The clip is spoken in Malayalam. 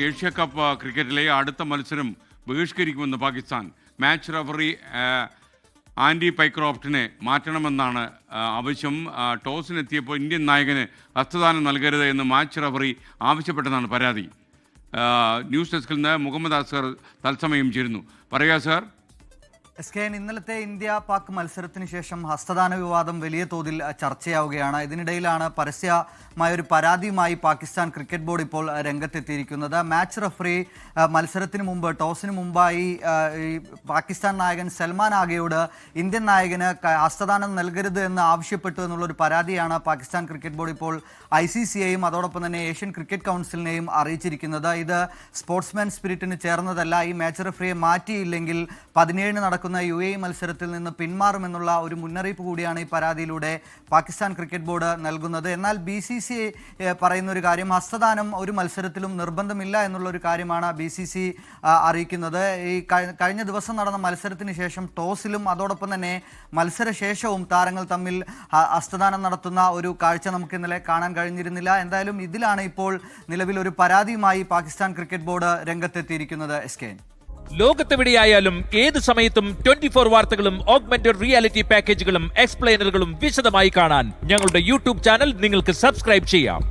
ഏഷ്യ കപ്പ് ക്രിക്കറ്റിലെ അടുത്ത മത്സരം ബഹിഷ്കരിക്കുമെന്ന് പാകിസ്ഥാൻ. മാച്ച് റഫറി ആൻഡി പൈക്രോഫ്റ്റിനെ മാറ്റണമെന്നാണ് ആവശ്യം. ടോസിനെത്തിയപ്പോൾ ഇന്ത്യൻ നായകന് ഹസ്തദാനം നൽകരുത് എന്ന് മാച്ച് റഫറി ആവശ്യപ്പെട്ടെന്നാണ് പരാതി. ന്യൂസ് ഡെസ്കിൽ നിന്ന് മുഹമ്മദ് അസ്ഹർ തത്സമയം ചേരുന്നു. പറയുക സാർ. ഇന്നലത്തെ ഇന്ത്യ പാക് മത്സരത്തിന് ശേഷം ഹസ്തദാന വിവാദം വലിയ തോതിൽ ചർച്ചയാവുകയാണ്. ഇതിനിടയിലാണ് പരസ്യമായൊരു പരാതിയുമായി പാകിസ്ഥാൻ ക്രിക്കറ്റ് ബോർഡ് ഇപ്പോൾ രംഗത്തെത്തിയിരിക്കുന്നത്. മാച്ച് റഫറി മത്സരത്തിന് മുമ്പ് ടോസിന് മുമ്പായി പാകിസ്ഥാൻ നായകൻ സൽമാൻ ആഗയോട് ഇന്ത്യൻ നായകന് ഹസ്തദാനം നൽകരുത് എന്ന് ആവശ്യപ്പെട്ടു എന്നുള്ളൊരു പരാതിയാണ് പാകിസ്ഥാൻ ക്രിക്കറ്റ് ബോർഡ് ഇപ്പോൾ ICCയെയും അതോടൊപ്പം തന്നെ ഏഷ്യൻ ക്രിക്കറ്റ് കൗൺസിലിനെയും അറിയിച്ചിരിക്കുന്നത്. ഇത് സ്പോർട്സ്മാൻ സ്പിരിറ്റിന് ചേർന്നതല്ല. ഈ മാച്ച് റഫറിയെ മാറ്റിയില്ലെങ്കിൽ 17 നടക്കുന്ന UAE മത്സരത്തിൽ നിന്ന് പിന്മാറുമെന്നുള്ള ഒരു മുന്നറിയിപ്പ് കൂടിയാണ് ഈ പരാതിയിലൂടെ പാകിസ്ഥാൻ ക്രിക്കറ്റ് ബോർഡ് നൽകുന്നത്. എന്നാൽ BCCI പറയുന്ന ഒരു കാര്യം, ഹസ്തദാനം ഒരു മത്സരത്തിലും നിർബന്ധമില്ല എന്നുള്ളൊരു കാര്യമാണ് BCCI അറിയിക്കുന്നത്. ഈ കഴിഞ്ഞ ദിവസം നടന്ന മത്സരത്തിന് ശേഷം ടോസിലും അതോടൊപ്പം തന്നെ മത്സരശേഷവും താരങ്ങൾ തമ്മിൽ ഹസ്തദാനം നടത്തുന്ന ഒരു കാഴ്ച നമുക്ക് ഇന്നലെ കാണാൻ കഴിഞ്ഞിരുന്നില്ല. എന്തായാലും ഇതിലാണ് ഇപ്പോൾ നിലവിൽ ഒരു പരാതിയുമായി പാകിസ്ഥാൻ ക്രിക്കറ്റ് ബോർഡ് രംഗത്തെത്തിയിരിക്കുന്നത്. ലോകത്തെവിടെയായാലും ഏത് സമയത്തും 24 വാർത്തകളും ഓഗ്മെന്റഡ് റിയാലിറ്റി പാക്കേജുകളും എക്സ്പ്ലെയിനറുകളും വിശദമായി കാണാൻ ഞങ്ങളുടെ YouTube ചാനൽ നിങ്ങൾക്ക് സബ്സ്ക്രൈബ് ചെയ്യാം.